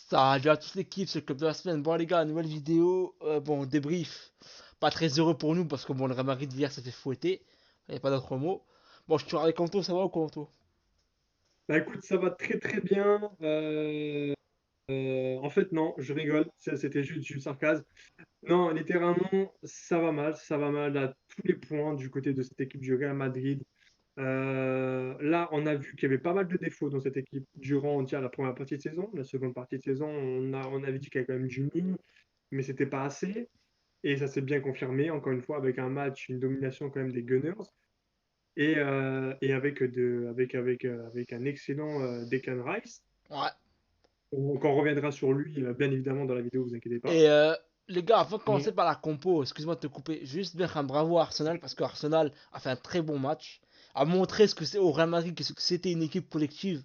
Ça a déjà toute l'équipe, ce club de la semaine. Bon les gars, nouvelle vidéo, bon débrief. Pas très heureux pour nous parce que bon le Real Madrid hier s'est fait fouetter. Il n'y a pas d'autre mot. Bon je te avec Kanto, ça va ou Kanto? Bah écoute, ça va très très bien. En fait, non, je rigole. C'était juste du sarcasme. Non, littéralement, ça va mal. Ça va mal à tous les points du côté de cette équipe du Real Madrid. Là, on a vu qu'il y avait pas mal de défauts dans cette équipe durant, on dirait, la première partie de saison. La seconde partie de saison, on avait dit qu'il y avait quand même du mieux, mais c'était pas assez. Et ça s'est bien confirmé, encore une fois, avec un match, une domination quand même des Gunners. Et avec un excellent Declan Rice. Ouais. On reviendra sur lui, bien évidemment, dans la vidéo, vous inquiétez pas. Et les gars, avant de commencer Mais par la compo, excuse-moi de te couper, juste dire un bravo à Arsenal parce que Arsenal a fait un très bon match, a montré ce que c'est au Real Madrid, que c'était une équipe collective,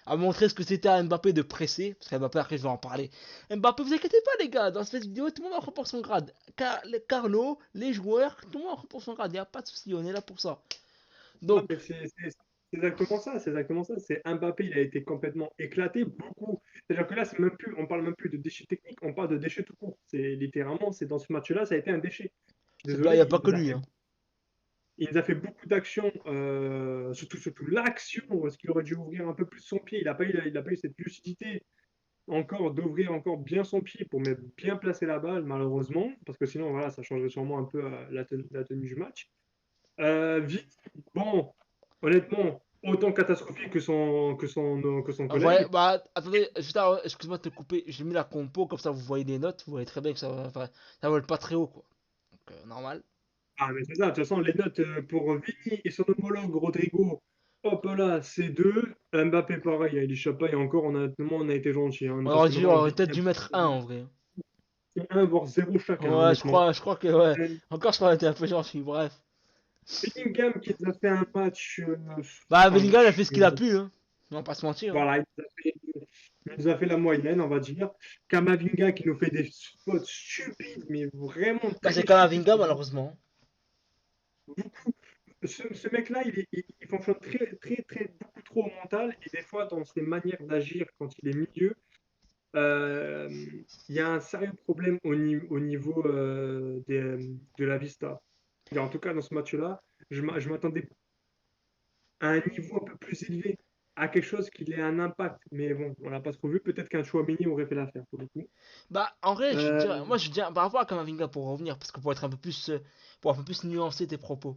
a montré ce que c'était à Mbappé de presser, parce qu'Mbappé après je vais en parler. Mbappé, vous inquiétez pas les gars, dans cette vidéo tout le monde en reprend son grade. Car les Carlo, les joueurs, tout le monde en reprend son grade, y a pas de souci, on est là pour ça. non, Donc, mais c'est exactement ça, c'est exactement ça. C'est Mbappé, il a été complètement éclaté, beaucoup. C'est-à-dire que là, c'est même plus, on parle même plus de déchets techniques, on parle de déchets tout court. C'est littéralement, c'est dans ce match-là, ça a été un déchet. Je suis c'est pas, y désolé, a pas que lui, hein. il nous a fait beaucoup d'actions, surtout l'action, où est-ce qu'il aurait dû ouvrir un peu plus son pied. Il a pas eu cette lucidité encore d'ouvrir encore bien son pied pour bien placer la balle, malheureusement, parce que sinon, voilà, ça changerait sûrement un peu la tenue du match. Vite, bon, honnêtement, autant catastrophique que son Ouais, collègue. bah attendez, juste excuse-moi de te couper, j'ai mis la compo, comme ça vous voyez les notes, vous voyez très bien que ça, enfin, ça vole pas très haut quoi. Donc, normal. Ah, mais c'est ça, de toute façon, les notes pour Vini et son homologue Rodrigo, hop là, c'est 2. Mbappé, pareil, il échappe pas, et encore, honnêtement, on a été gentil, hein, parce que On normalement, aurait Vini, peut-être dû mettre un en vrai. c'est 1 voire 0 chacun, Ouais, honnêtement. je crois que, ouais. Euh, Encore, je crois qu'on était un peu gentil, bref. Bellingham qui nous a fait un match. Bah, Un Bellingham, il a match fait ce qu'il a pu, hein. On va pas se mentir, hein. voilà, il nous a fait la moyenne, on va dire. Kamavinga qui nous fait des spots stupides, mais vraiment Bah, c'est très stupides. Kamavinga, malheureusement. Ce mec-là, il fonctionne très, très, très, beaucoup trop au mental. Et des fois, dans ses manières d'agir, quand il est milieu, euh, il y a un sérieux problème au niveau de la vista. Et en tout cas, dans ce match-là, je m'attendais à un niveau un peu plus élevé, à quelque chose qui ait un impact. Mais bon, on l'a pas trop vu. Peut-être qu'un Chouamini aurait fait l'affaire pour le coup. Bah, en vrai, Euh, moi, je dirais, par rapport à Kamavinga, pour revenir, parce que pour être un peu plus, pour un peu plus nuancer tes propos.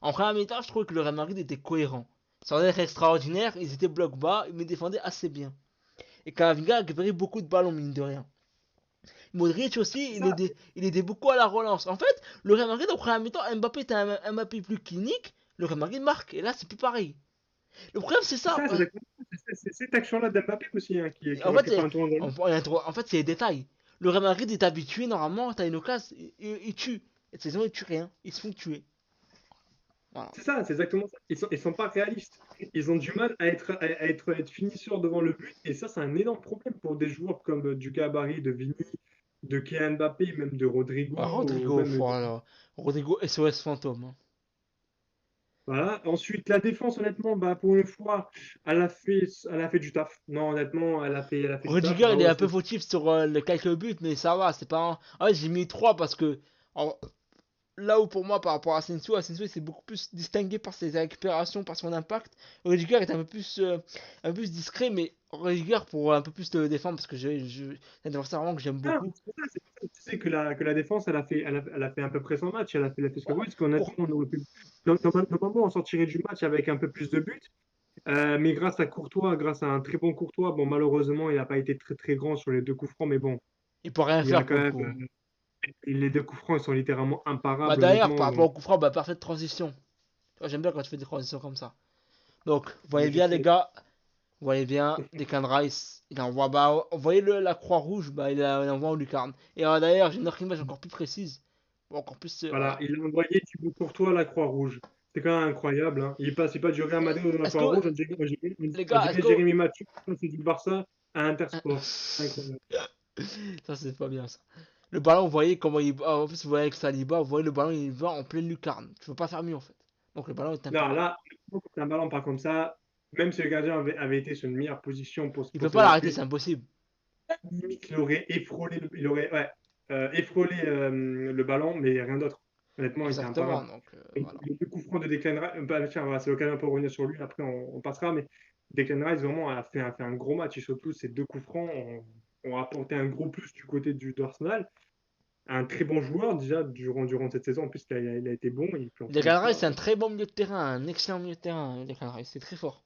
En première mi-temps, je trouvais que le Real Madrid était cohérent. Sans être extraordinaire, ils étaient bloc bas, ils me défendaient assez bien. Et Kamavinga a récupéré beaucoup de ballons, mine de rien. Modric aussi, c'est ça, il aidait beaucoup à la relance. En fait, le Real Madrid, en première mi-temps, Mbappé était un Mbappé plus clinique, le Real Madrid marque, et là, c'est plus pareil. Le problème, c'est c'est ça. ça, c'est exactement ça. C'est cette action-là d'Mbappé aussi hein, qui En aurait fait, pu faire un tour dans l'autre. en fait, c'est les détails. Le Real Madrid est habitué, normalement, t'as une occasion, il tue. Et cette saison, il tue rien. Ils se font tuer. Voilà. C'est ça, c'est exactement ça. Ils sont pas réalistes. Ils ont du mal à être finisseurs devant le but. Et ça, c'est un énorme problème pour des joueurs comme du gabarit de Vini, de Kylian Mbappé, même de Rodrigo, Ouais, ou Rodrigo, même. voilà. Rodrigo SOS fantôme, hein. Voilà. Ensuite, la défense, honnêtement, bah, pour une fois, elle a fait du taf. Non, honnêtement, elle a fait du taf. Rudiger, Bah, il est ouais, un peu fautif sur les quelques buts, mais ça va, c'est pas un... En fait, j'ai mis 3 parce que en- là où pour moi, par rapport à Asensio, Asensio c'est beaucoup plus distingué par ses récupérations, par son impact. Rudiger est un peu plus discret, mais Rudiger pour un peu plus le défendre parce que c'est un adversaire vraiment que j'aime Ah, beaucoup. c'est pour ça. Tu sais que la défense, elle a fait à peu près son match. Elle a fait ce Ouais. qu'elle voulait. Parce qu'honnêtement, Pour... on aurait pu. Normalement, on sortirait du match avec un peu plus de buts. Mais grâce à Courtois, grâce à un très bon Courtois, bon, malheureusement, il n'a pas été très très grand sur les deux coups francs, mais bon, Il peut rien il y a faire quand pour le même. coup, hein. Les deux coups francs, ils sont littéralement Bah imparables, d'ailleurs, par honnêtement. rapport Donc, au coup franc, bah parfaite transition. Tu vois, j'aime bien quand tu fais des transitions comme ça. Donc, vous voyez mais je bien les sais. gars, vous voyez bien, Declan Rice, il envoie, bah, vous voyez la croix rouge, bah, il envoie en lucarne. Et d'ailleurs, j'ai une autre image encore plus précise. Bon, encore plus, Voilà, voilà. il a envoyé Thibaut Courtois à la Croix-Rouge. C'est quand même incroyable. Hein. Il passe pas du Real Madrid à la Est-ce que, Croix-Rouge, les on gars, est-ce dirait que... Jérémy Mathieu, c'est du Barça à Intersport. Incroyable. Ça, c'est pas bien, ça. Le ballon, vous voyez comment il... en plus, vous voyez avec Saliba, vous voyez le ballon, il va en pleine lucarne. Tu peux pas faire mieux, en fait. Donc, le ballon est Non, imparable. là, quand un ballon part comme ça, même si le gardien avait été sur une meilleure position pour Il peut se pas l'arrêter, l'appuyer, c'est impossible. limite, il aurait effrôlé, il aurait effrôlé le ballon, mais rien d'autre. Honnêtement, il était Exactement, imparable. donc Et voilà. le coup franc de Declan Rice, bah, tiens, voilà, c'est l'occasion pour revenir sur lui, après on passera, mais Declan Rice vraiment fait un gros match et surtout ces deux coups francs ont apporté un gros plus du côté d'Arsenal. Un très bon joueur déjà durant cette saison, en plus il a été bon et puis en plus de Declan Rice, ça, c'est un très bon milieu de terrain, un excellent milieu de terrain, Declan Rice, c'est très fort.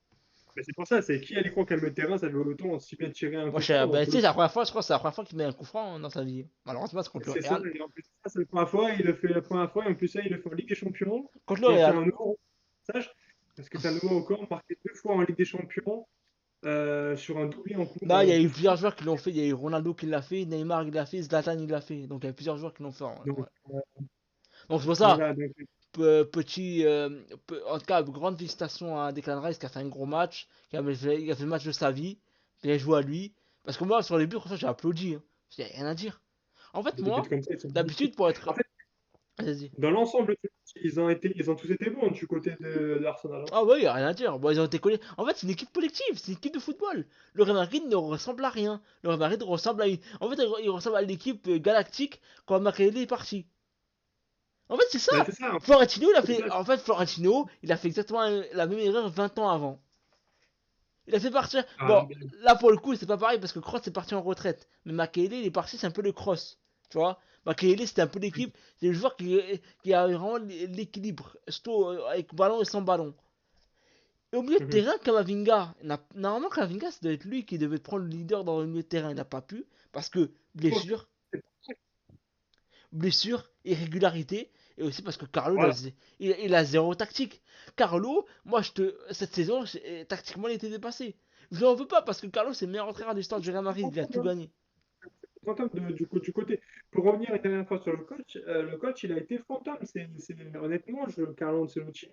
mais c'est pour ça, c'est qui allait croire qu'un milieu de terrain ça veut autant aussi bien tirer un Moi, coup franc, bah, donc tu sais, c'est la première fois, je crois, que c'est la première fois qu'il met un coup franc dans sa vie. Malheureusement, c'est contre le c'est ça, Real. et en plus ça c'est la première fois, il le fait la première fois et en plus ça il le fait en Ligue des Champions, Contre le donc c'est Real. un nouveau passage, parce que c'est un nouveau record, marqué 2 fois en Ligue des Champions sur un doublé en cours Là, il y a eu de plusieurs France. joueurs qui l'ont fait. Il y a eu Ronaldo qui l'a fait, Neymar il l'a fait, Zlatan il l'a fait. Donc il y a plusieurs joueurs qui l'ont fait. Ouais. Donc Donc c'est pour ça, voilà, donc petit, en tout cas, grande félicitations à Declan Rice qui a fait un gros match, il a fait le match de sa vie, qui a joué à lui. Parce que moi, sur les buts, franchement, j'ai applaudi. Hein. J'ai rien à dire. En fait, des buts moi, comme ça, ils sont d'habitude, magnifiques. pour En être. fait, Vas-y. dans l'ensemble, ils ont tous été bons du côté de l'Arsenal, hein. Ah ouais, y a rien à dire. Bon, ils ont été collés. En fait, c'est une équipe collective, c'est une équipe de football. Le Real Madrid ne ressemble à rien. Le Real Madrid ressemble à une. En fait, il ressemble à l'équipe galactique quand Makelele est parti. En fait, c'est ça. Ben, c'est ça, en fait, Florentino, il a c'est fait. ça. En fait, Florentino, il a fait exactement la même erreur 20 ans avant. Il a fait partir. Ah, Bon, là pour le coup, c'est pas pareil parce que Kroos est parti en retraite. Mais Makelele, il est parti, c'est un peu le Kroos. Tu vois, Makelele, c'était un peu l'équipe. C'est le joueur qui a vraiment l'équilibre. Surtout avec ballon et sans ballon. Et au milieu de mhm. terrain, Kamavinga, normalement Kamavinga, ça doit être lui qui devait prendre le leader dans le milieu de terrain. Il n'a pas pu parce que blessure, blessure, irrégularité, et aussi parce que Carlo, Voilà. il a zéro tactique. Carlo, moi, cette saison, tactiquement, il était dépassé. Je n'en veux pas parce que Carlo, c'est le meilleur entraîneur de l'histoire du Real Madrid. Il a tout gagné. Fantôme du côté. Pour revenir une dernière fois sur le coach, il a été fantôme. Honnêtement, Carlo Ancelotti,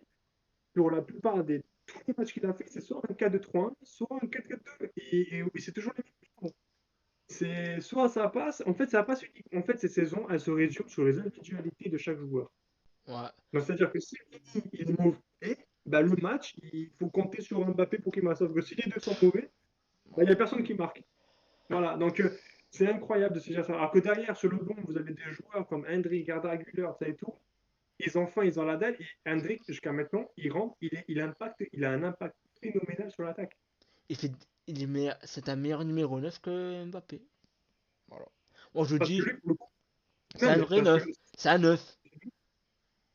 pour la plupart des tous les matchs qu'il a fait, c'est soit un 4-2-3-1, soit un 4-4-2. Et c'est toujours les mêmes. C'est soit ça passe. En fait, ça passe unique. En fait, ces saisons, elles se résument sur les individualités de chaque joueur. Ouais. Donc, c'est-à-dire que si Vini, il est mauvais, bah, le match, il faut compter sur Mbappé pour qu'il marque. Sauf que si les deux sont mauvais, bah, il n'y a personne qui marque. Voilà, donc c'est incroyable de se dire ça. Alors que derrière, sur le banc, vous avez des joueurs comme Hendrik, Arda Güler, ça et tout. Ils ont la dalle. Et Hendrik, jusqu'à maintenant, il rentre, il a un impact phénoménal sur l'attaque. Il fait, c'est un meilleur numéro 9 que Mbappé. Voilà. Bon, je Parce que dis, lui, pour le coup, c'est non, un mais vrai parce que 9. C'est un 9.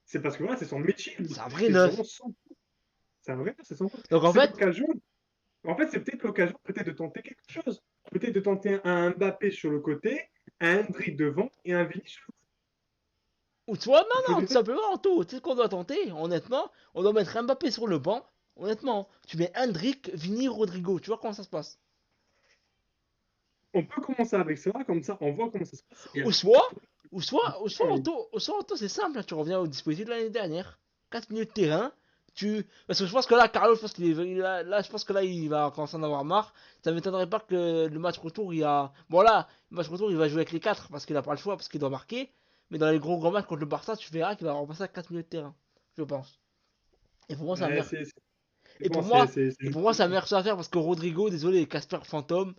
c'est parce que voilà, c'est son métier, C'est lui. un vrai C'est 9. vraiment son. C'est un vrai, c'est son. Donc en C'est fait, l'occasion. En fait, c'est peut-être l'occasion, peut-être de tenter quelque chose. Peut-être de tenter un Mbappé sur le côté, un Hendrik devant et un Vini sur le côté. ou soit, Il faut non, non, des tout simplement, tout. Tu sais ce qu'on doit tenter, honnêtement. On doit mettre Mbappé sur le banc. Honnêtement, tu mets Hendrik, Vini, Rodrigo. Tu vois comment ça se passe. On peut commencer avec ça, comme ça, on voit comment ça se passe. Et Ou après, soit, ou soit, et- auto, c'est simple, hein, tu reviens au dispositif de l'année dernière. 4 minutes de terrain, parce que je pense que là, Carlo, je pense là, je pense que là, il va commencer à en avoir marre. Ça m'étonnerait pas que le match retour, bon là, le match retour, il va jouer avec les 4 parce qu'il a pas le choix, parce qu'il doit marquer. Mais dans les gros matchs contre le Barça, tu verras qu'il va repasser à 4 minutes de terrain, je pense. Et pour moi, ça mais meurt. c'est Et bon, pour moi, c'est et juste. pour moi, c'est la meilleure chose à faire parce que Rodrigo, désolé, Casper Fantôme,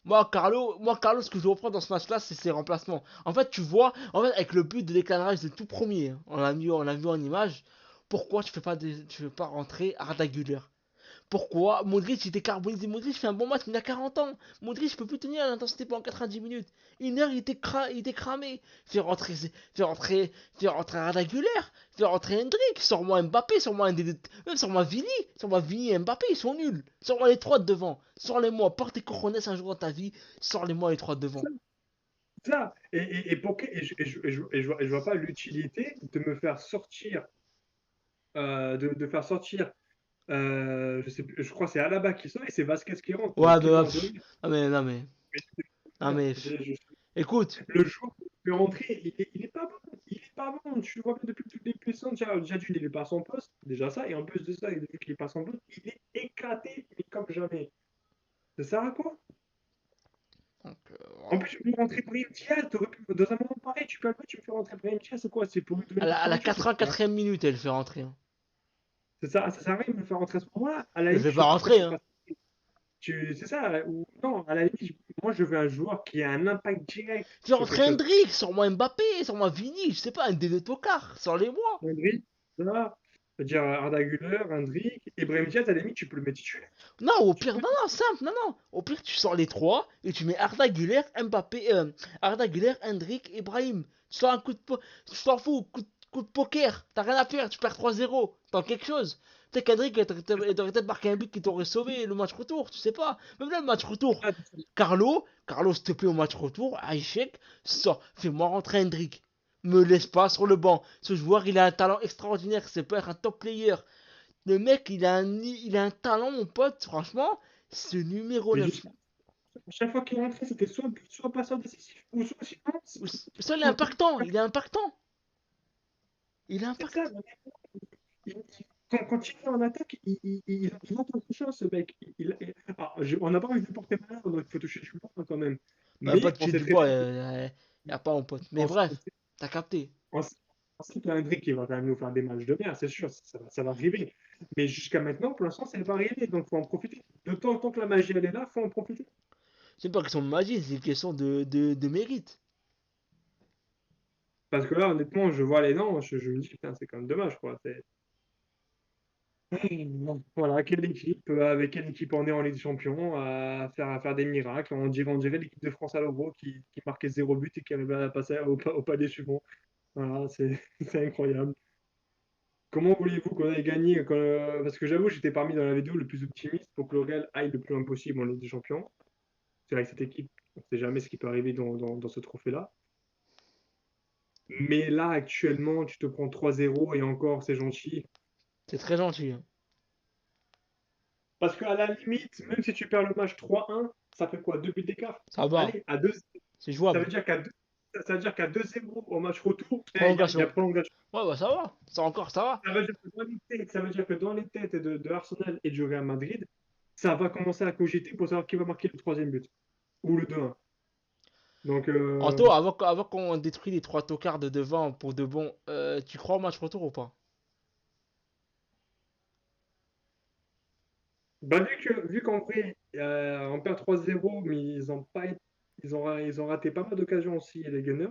moi, Carlos, ce que je reprends dans ce match-là, c'est ses remplacements. En fait, tu vois, avec le but de déclarage, le tout premier, hein, on l'a vu en image. Pourquoi tu fais pas rentrer Arda Güler? Pourquoi Modric il était carbonisé? Modric fait un bon match, mais il a 40 ans. Modric peut plus tenir l'intensité pendant 90 minutes. Une heure, il était cramé. Fais rentrer, fais rentrer, fais rentrer Arda Güler, fais rentrer Hendrik, sors-moi Mbappé, sors-moi même sors-moi Vini et Mbappé, ils sont nuls. Sors-moi les trois de devant. Sors-les-moi, porte tes cojones un jour dans ta vie, sors-les-moi les trois de devant. Ça. Et je vois pas l'utilité de me faire sortir, de faire sortir, je sais plus, je crois que c'est Alaba qui sort et c'est Vasquez qui rentre pour Ouais, mais, équilibrer ouais, en deux. non mais, non mais, écoute, Le joueur qui peut rentrer, il est pas bon. Il est pas bon. Tu le vois bien depuis toutes les puissances. Déjà, il n'est pas à son poste. Déjà ça. Et en plus de ça, depuis qu'il est pas à son poste, il est éclaté, mais comme jamais. Ça sert à quoi? donc, En voilà. plus, tu peux rentrer Brahim Diaz. Dans un moment pareil, tu peux le mettre, tu me fais rentrer Brahim Diaz. C'est quoi? C'est pour lui donner du À la temps de jeu. 84e minute, elle fait rentrer. Hein. Ça sert à rien de me faire rentrer à ce moment-là. À la Elle limite, fait je pas comprends rentrer, qu'il hein. fasse. C'est ça. Ou non, à la limite, Moi, je veux un joueur qui a un impact direct Fais sur quelque rentrer chose. Hendrik, sors-moi Mbappé, sors-moi Vini, je sais pas, un DV Tocard, sors-les-moi. Hendrik, là, c'est-à-dire Arda Güler, Hendrik, Ibrahim Diaz, à la limite, tu peux le mettre titulaire. Non, au Tu pire, peux. non, non, simple, non, non. Au pire, tu sors les trois et tu mets Arda Güler, Mbappé, Arda Güler, Hendrik, Ibrahim. Tu sors un coup de tu t'en fous, coup de poker, t'as rien à faire, tu perds 3-0, t'as quelque chose. Peut-être qu'Hendrik il aurait peut-être marqué un but qui t'aurait sauvé le match retour, tu sais pas. Même là, le match retour, Ah, Carlo, s'il te plaît, au match retour, à échec, sors, fais-moi rentrer Hendrik. Me laisse pas sur le banc. Ce joueur, il a un talent extraordinaire, c'est pas être un top player. Le mec, il a un talent, mon pote, franchement. Ce numéro mais 9. juste, chaque fois qu'il rentrait, c'était soit passeur décisif, ou soit sinon, Ça, il est impactant. Il est impactant. Il est c'est ça. impactant. Quand il est en attaque, il a quelque chose, ce mec. Alors, on n'a pas envie de le porter malheur, donc il faut toucher du bois quand même. Bah, pas Mais de on tuer sait du très bois. bien, Y a pas, mon pote. Mais on sait, bref, t'as capté. on sait- on sait qu'il y a un Drake qui va quand même nous faire des matchs de merde, c'est sûr, ça va arriver. Mais jusqu'à maintenant, pour l'instant, ça n'est pas arrivé, donc il faut en profiter. De temps en temps que la magie elle est là, il faut en profiter. C'est pas une question de magie, c'est une question de mérite. Parce que là, honnêtement, je vois les noms, je me dis, putain, c'est quand même dommage, quoi. Bon, voilà, quelle équipe, avec quelle équipe on est en Ligue des Champions à faire des miracles. On dirait l'équipe de France à l'Euro qui marquait 0 but et qui arrivait à passer au palier suivant. Voilà, c'est c'est incroyable. Comment voulez-vous qu'on ait gagné parce que j'avoue, j'étais parmi dans la vidéo le plus optimiste pour que le Real aille le plus loin possible en Ligue des Champions. C'est vrai que cette équipe, on ne sait jamais ce qui peut arriver dans ce trophée-là. Mais là, actuellement, tu te prends 3-0 et encore, c'est gentil. C'est très gentil, hein. Parce qu'à la limite, même si tu perds le match 3-1, ça fait quoi? 2 buts d'écart? Ça va. Allez, à 2, C'est ça jouable. veut dire qu'à 2-0 au match retour, il y a Prolongation. prolongation. Ouais, bah ça va. Ça encore, ça va. Ça veut dire que dans les têtes de Arsenal et du Real Madrid, ça va commencer à cogiter pour savoir qui va marquer le troisième but ou le 2-1. Donc, Anto, avant qu'on détruit les trois tocards de devant pour de bon, tu crois au match retour ou pas? bah, vu qu'en vrai, on perd 3-0, mais ils ont raté pas mal d'occasions aussi, les Gunners.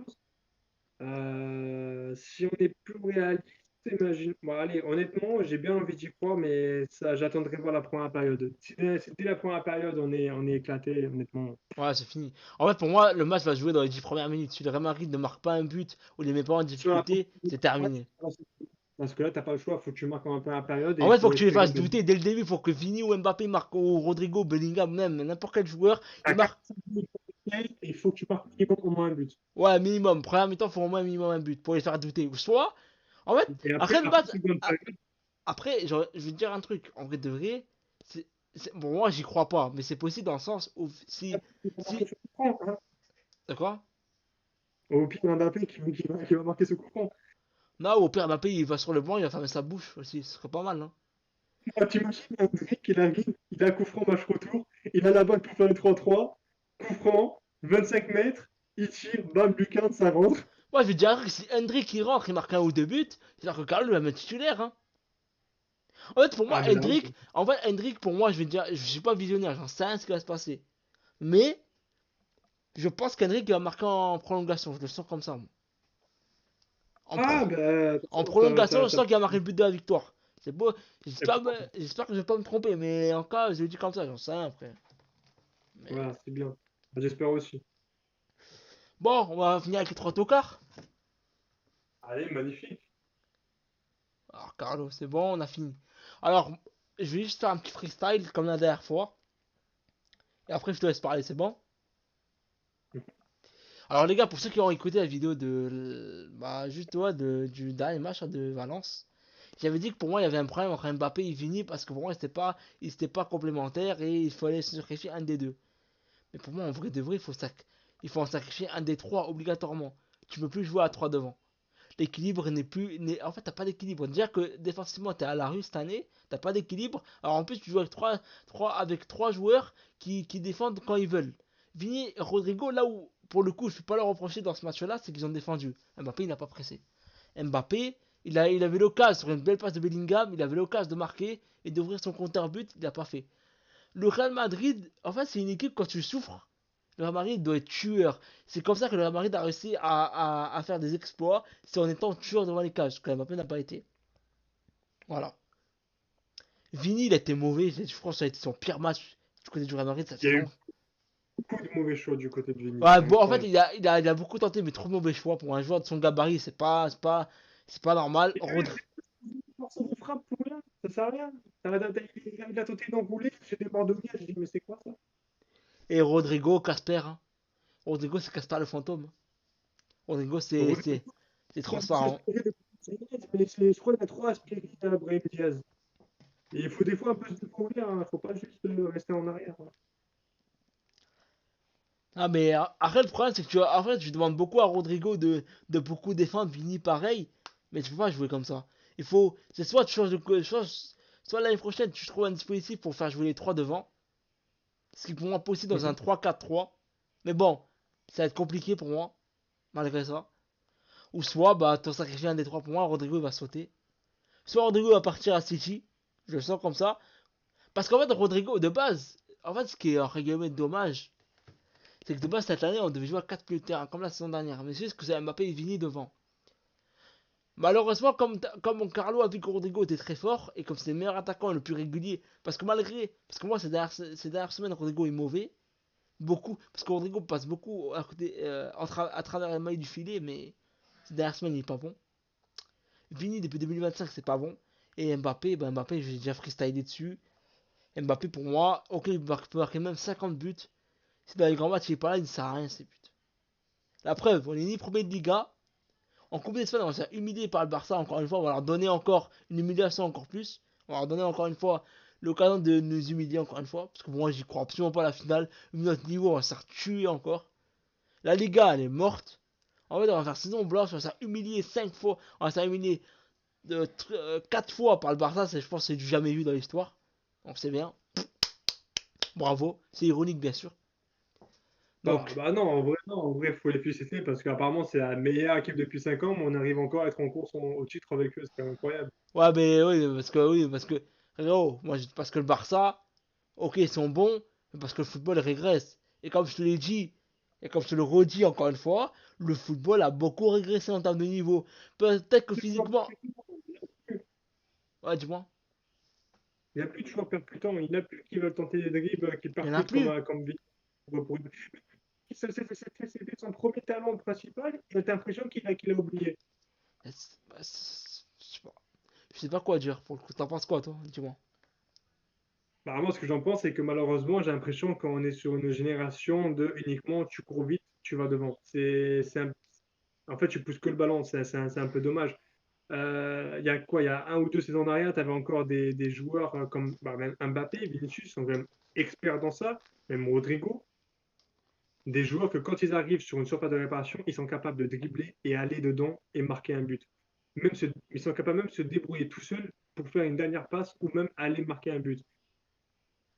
Si on est plus réaliste, imagine. Bon, allez, honnêtement, j'ai bien envie d'y croire, mais ça, j'attendrai voir la première période. Si dès la première période, on est éclaté, honnêtement. Ouais, c'est fini. En fait, pour moi, le match va se jouer dans les 10 premières minutes. Si le Real Madrid ne marque pas un but ou les met pas en Sur la difficulté, c'est terminé. Parce que là, t'as pas le choix, faut que tu marques en première période et En il fait, faut faut que tu les espérer fasses de. douter dès le début. Faut que Vini ou Mbappé marquent, ou Rodrigo, Bellingham, même n'importe quel joueur, il À marque. 45 minutes, il faut que tu marques minimum au moins un but. Ouais, minimum. Première mi-temps, faut au moins minimum un but pour les faire douter. Ou soit, en fait, Et après, après le après match, seconde période, après, je vais te dire un truc. En vrai de vrai, c'est, bon, moi, j'y crois pas, mais c'est possible dans le sens où il va marquer si, ce coup franc, hein. d'accord? Au pire, Mbappé qui va marquer ce coup franc. Non, au pire, Mbappé, il va sur le banc, il va fermer sa bouche aussi. Ce serait pas mal, non? Ah, t'imagines un mec, il a un coup franc match retour, il a la balle pour faire le 3-3, coup franc, 25 mètres, il tire, bam, lucarne, ça rentre. Moi, je vais te dire un truc. Si Hendrik il rentre, il marque un ou deux buts, c'est-à-dire que Carlo va mettre titulaire, hein. En fait, pour moi, Ah, mais là, Hendrik, pour moi, je vais te dire, je suis pas visionnaire, j'en sais rien ce qui va se passer. Mais, je pense qu'Hendrik va marquer en prolongation, je le sens comme ça, moi. En, ah, pro- ben, En ça, prolongation, ça, je ça, sens qu'il va marquer le but de la victoire. C'est beau, c'est pas j'espère que je vais pas me tromper, mais en cas, je le dis comme ça, j'en sais rien après. Mais... voilà, c'est bien. J'espère aussi. Bon, on va finir avec les trois tocards. Allez, magnifique. Alors, Carlo, c'est bon, on a fini. Alors, je vais juste faire un petit freestyle comme la dernière fois. Et après, je te laisse parler, c'est bon? Alors les gars, pour ceux qui ont écouté la vidéo bah juste ouais, du dernier match hein, de Valence, j'avais dit que pour moi il y avait un problème entre Mbappé et Vini parce que pour moi ils étaient pas complémentaires et il fallait se sacrifier un des deux. Mais pour moi en vrai de vrai il faut en sacrifier un des trois obligatoirement. Tu peux plus jouer à trois devant. L'équilibre n'est plus, en fait t'as pas d'équilibre. Déjà que défensivement t'es à la rue cette année, t'as pas d'équilibre. Alors en plus tu joues avec trois joueurs qui défendent quand ils veulent. Vini et Rodrigo, là où pour le coup je ne peux pas leur reprocher dans ce match-là, c'est qu'ils ont défendu. Mbappé il n'a pas pressé. Mbappé, il avait l'occasion sur une belle passe de Bellingham, il avait l'occasion de marquer et d'ouvrir son compteur but, il n'a pas fait. Le Real Madrid, en fait c'est une équipe quand tu souffres, Le Real Madrid doit être tueur. C'est comme ça que le Real Madrid a réussi à faire des exploits. C'est en étant tueur devant les cages. Ce que Mbappé n'a pas été. Voilà. Vini, il a été mauvais. Je pense que ça a été son pire match du côté du Real Madrid cette Il y a saison. eu beaucoup de mauvais choix du côté de Vini, Ouais, c'est bon, en fait, incroyable. il a beaucoup tenté, mais trop mauvais choix pour un joueur de son gabarit. C'est pas normal. Et puis, force de frappe pour rien, ça sert à rien. Il a tenté d'enrouler, j'ai débordonné, j'ai dit mais c'est quoi ça? Et Rodrigo, Casper, hein. Rodrigo, c'est Casper le fantôme. Rodrigo, Rodrigo, c'est il a trop transparent. aspiré de mais je crois qu'il a trop aspiré à Brahim Diaz. Et il faut des fois un peu se découvrir, hein. Faut pas juste rester en arrière, hein. Ah, mais après, le problème, c'est que en fait, je demande beaucoup à Rodrigo de beaucoup défendre. Vini, pareil. Mais tu peux pas jouer comme ça. C'est soit tu changes soit l'année prochaine, tu trouves un dispositif pour faire jouer les trois devant. Ce qui est pour moi possible dans un Mhm. 3-4-3. Mais bon, ça va être compliqué pour moi, malgré ça. Ou soit, bah, t'en sacrifies un des trois pour moi, Rodrigo il va sauter. Soit Rodrigo va partir à City, je le sens comme ça. Parce qu'en fait, Rodrigo, de base, en fait, ce qui est en règlement dommage, c'est que de base, cette année, on devait jouer à 4 milieux de terrain, comme la saison dernière. Mais c'est juste que c'est Mbappé et Vini devant. Malheureusement, comme Carlo a vu que Rodrigo était très fort, et comme c'est le meilleur attaquant et le plus régulier, parce que moi, ces dernières semaines, Rodrigo est mauvais, beaucoup, parce que Rodrigo passe beaucoup à, côté, à travers la maille du filet, mais ces dernières semaines, il est pas bon. Vini, depuis 2025, c'est pas bon. Et Mbappé, ben Mbappé, j'ai déjà freestylé dessus. Mbappé, pour moi, ok, il peut marquer même 50 buts. Si dans les grands matchs, il est pas là, il ne sert à rien, ces buts. La preuve, on est ni premier de Liga. En Coupe d'Espagne, on va se faire humilier par le Barça, encore une fois. On va leur donner encore une humiliation encore plus. On va leur donner encore une fois l'occasion de nous humilier encore une fois. Parce que moi, j'y crois absolument pas à la finale. Vu notre niveau, on va se faire tuer encore. La Liga, elle est morte. En fait, on va faire saison blanche, on va se faire humilier 5 fois. On va se faire humilier 4 fois par le Barça. Je pense que c'est du jamais vu dans l'histoire. Donc c'est bien. Bravo. C'est ironique, bien sûr. Bah, Donc, bah non, en vrai, faut les féliciter parce qu'apparemment, c'est la meilleure équipe depuis 5 ans, mais on arrive encore à être en course au titre avec eux, c'est quand même incroyable. ouais, mais oui, parce que, frérot, parce que le Barça, ok, ils sont bons, mais parce que le football régresse. Et comme je te l'ai dit, et comme je te le redis encore une fois, le football a beaucoup régressé en termes de niveau. Peut-être que physiquement, ouais, dis-moi, Il n'y a plus de joueurs percutants, il n'y en a plus qui veulent tenter des dribbles, qui il y en a percutent plus. comme Vini. C'était son premier talent principal, et t'as l'impression qu'il a oublié. Je sais pas quoi dire pour le coup. T'en penses quoi, toi? Dis-moi. Bah, moi, ce que j'en pense, c'est que malheureusement, j'ai l'impression qu'on est sur une génération de uniquement tu cours vite, tu vas devant. En fait, tu pousses que le ballon, c'est un peu dommage. Il y a quoi? Il y a un ou deux saisons derrière, tu avais encore des joueurs comme bah, même Mbappé, Vinicius sont quand même experts dans ça, même Rodrigo, des joueurs que quand ils arrivent sur une surface de réparation, ils sont capables de dribbler et aller dedans et marquer un but. Ils sont capables même de se débrouiller tout seuls pour faire une dernière passe ou même aller marquer un but.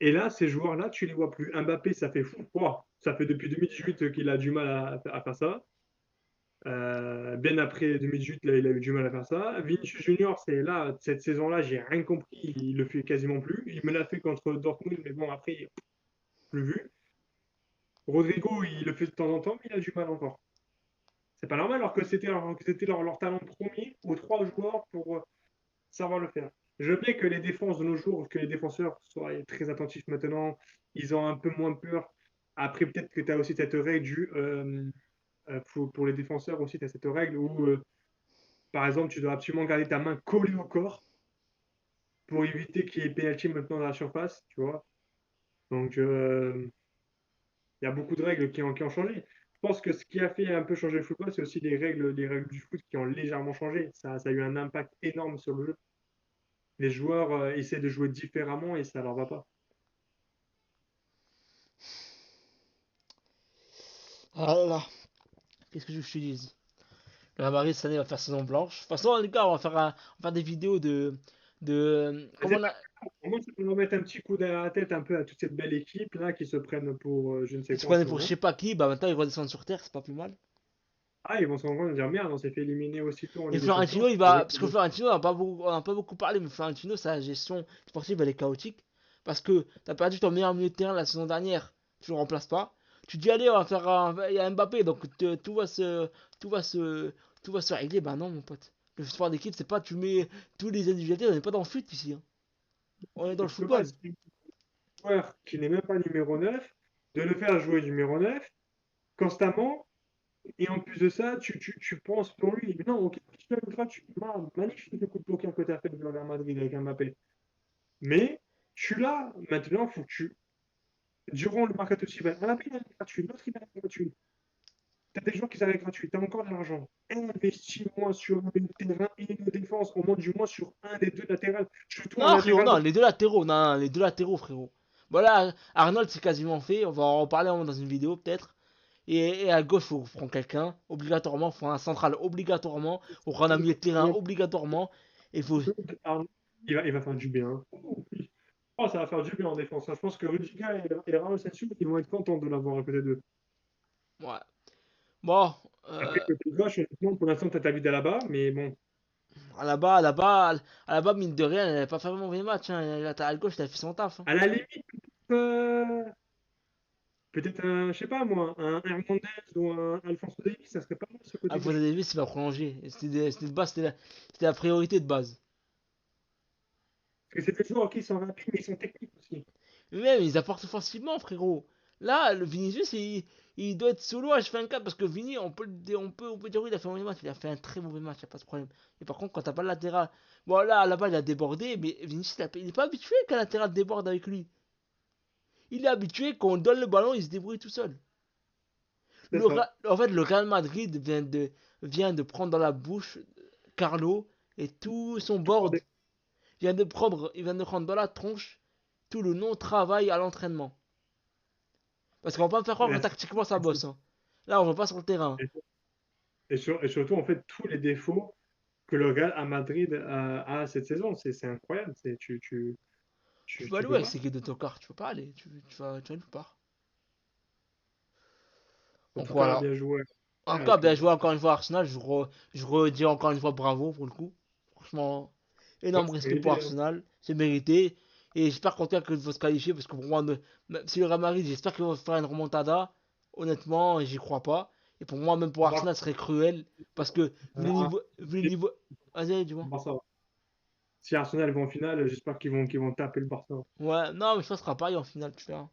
Et là, ces joueurs-là, tu les vois plus. Mbappé, ça fait fou. Wow, ça fait depuis 2018 qu'il a du mal à faire ça. Bien après 2018, là, il a eu du mal à faire ça. Vinicius Junior, c'est là, cette saison-là, j'ai rien compris. Il le fait quasiment plus. Il me l'a fait contre Dortmund, mais bon, après, plus vu. Rodrigo, il le fait de temps en temps, mais il a du mal encore. C'est pas normal, alors que c'était leur talent premier aux trois joueurs pour savoir le faire. Je veux bien que les défenses de nos jours, que les défenseurs soient très attentifs maintenant. Ils ont un peu moins peur. Après, peut-être que tu as aussi cette règle pour les défenseurs aussi, tu as cette règle où par exemple, tu dois absolument garder ta main collée au corps pour éviter qu'il y ait pénalty maintenant dans la surface, tu vois. Donc, il y a beaucoup de règles qui ont changé. Je pense que ce qui a fait un peu changer le football, c'est aussi les règles du foot qui ont légèrement changé. Ça a eu un impact énorme sur le jeu. Les joueurs essaient de jouer différemment et ça leur va pas. Ah là là, qu'est-ce que je te dise? Le Real Madrid cette année va faire saison blanche. De toute façon, les gars, on va faire des vidéos comment C'est on a. Au moins, ça peut remettre un petit coup derrière la tête un peu à toute cette belle équipe là qui se prennent pour je ne sais Ils se quoi en prenaient ce pour je moment. sais pas qui, bah maintenant ils redescendent sur terre, c'est pas plus mal. Ah, ils vont se rendre compte et dire merde, on s'est fait éliminer aussitôt en Et Ligue des Florentino, Champions. il va. Parce que Florentino, on a pas beaucoup parlé, mais Florentino, sa gestion sportive, elle est chaotique. Parce que t'as perdu ton meilleur milieu de terrain la saison dernière, tu le remplaces pas. Tu dis, allez, on va faire il y a Mbappé, donc tout va se, tout va se régler. Ben non, mon pote. Le sport d'équipe, c'est pas, tu mets tous les individualités, on n'est pas dans le foot ici, hein. On est dans Et le tu peux pas football. essayer un joueur qui n'est même pas numéro 9 de le faire jouer numéro 9 constamment. Et en plus de ça, tu penses pour lui, mais non, ok, tu fais gratuitement, magnifique le coup de poker que tu as fait de Real Madrid avec Mbappé. Mais tu l'as, maintenant, faut que durant le mercato d'hiver, Mbappé il est gratuit, l'autre il est gratuit. Tu as des joueurs qui sont gratuits, tu as encore de l'argent. Investis-moi sur le terrain et une défense, au moins du moins sur un des deux latérales, surtout un Non, frérot, latéral non, droit. les deux latéraux, non, les deux latéraux, frérot. Voilà, Arnold, c'est quasiment fait. On va en reparler dans une vidéo, peut-être. Et à gauche, faut prendre quelqu'un, obligatoirement. Faut un central, obligatoirement. Faut prendre un milieu de terrain, obligatoirement. Et faut. Il va faire du bien. Oh, ça va faire du bien en défense. Je pense que Rudiger et Raul Sensio, ils vont être contents de l'avoir à côté d'eux. Ouais. Bon, Après, côté gauche, honnêtement, pour l'instant, tu as ta vie là-bas, mais bon. à la bas, mine de rien, elle n'avait pas fait un mauvais match, hein. À gauche, elle a fait son taf, hein. À la limite, euh, peut-être un, je sais pas moi, un Hernandez ou un Alphonso Davies, ça serait pas mal ce côté Alphonso gauche. Davies, il va prolonger. C'était de base, c'était la priorité de base. Parce que c'est des joueurs qui sont rapides, mais ils sont techniques aussi. Mais même, ils apportent offensivement, frérot. Là, le Vinicius, il doit être solo H24 parce que Vini, on peut dire oui, il a fait un mauvais match. Il a fait un très mauvais match, y a pas de problème. Et par contre, quand t'as pas le latéral, bon là-bas, il a débordé, mais Vinicius, il est pas habitué qu'un latéral déborde avec lui. Il est habitué qu'on donne le ballon, il se débrouille tout seul. C'est ça. En fait, le Real Madrid vient de prendre dans la bouche Carlo et tout son Tout pour board des- il vient de prendre dans la tronche tout le non-travail à l'entraînement. Parce qu'on va pas me faire croire que la- tactiquement ça bosse, hein. Là, on va pas sur le terrain. et surtout, en fait, tous les défauts que le Real à Madrid a cette saison, c'est incroyable. Tu peux Tu aller où peux avec pas. ces guides d'autocar? Tu peux pas aller. Tu vas nulle part. En Donc tout cas, voilà. bien joué. Et Encore bien puis, joué encore une fois Arsenal. Je redis encore une fois bravo pour le coup. Franchement, ouais, énorme c'est respect pour mérité, hein. Arsenal. C'est mérité. Et j'espère qu'en tout cas qu'ils vont se qualifier. Parce que pour moi, même si le Real Madrid, j'espère qu'ils vont faire une remontada. Honnêtement, j'y crois pas. Et pour moi, même pour On va, Arsenal, ce serait cruel. Parce que vu le ah, niveau. Vu le niveau. Vas-y, dis-moi. Barça. Si Arsenal va en finale, j'espère qu'ils vont taper le Barça. Ouais, non, mais je pense que ce sera pareil en finale, tu vois.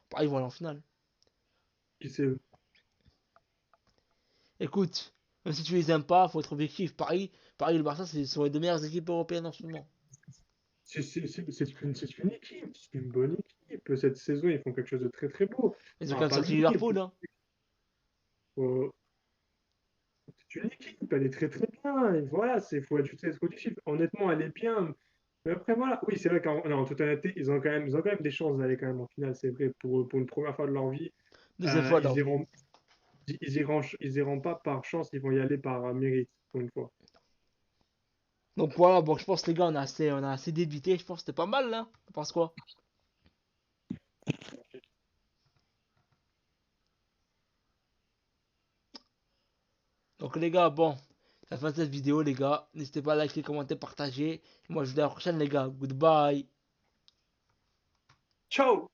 Pareil, ils vont aller en finale. Qui sait? Écoute, même si tu les aimes pas, faut être objectif. Paris et le Barça, ce sont les deux meilleures équipes européennes en ce moment. C'est une équipe, c'est une bonne équipe. Cette saison, ils font quelque chose de très très beau. Ils ont On quand va même pas sorti le nier. Liverpool, hein. Faut- C'est une équipe, elle est très très bien. Et voilà, faut être juste objectif. Honnêtement, elle est bien. Mais après, voilà. Oui, c'est vrai qu'en toute honnêteté, ils ont quand même des chances d'aller quand même en finale. C'est vrai, pour une première fois de leur vie. Deuxième fois de leur Ils vie. iront pas par chance, ils vont y aller par mérite, pour une fois. Donc voilà, bon, je pense les gars, on a assez débité. Je pense que c'était pas mal, là. Tu penses quoi? Donc les gars, bon, c'est la fin de cette vidéo, les gars. N'hésitez pas à liker, commenter, partager. Moi, je vous dis à la prochaine, les gars. Goodbye. Ciao!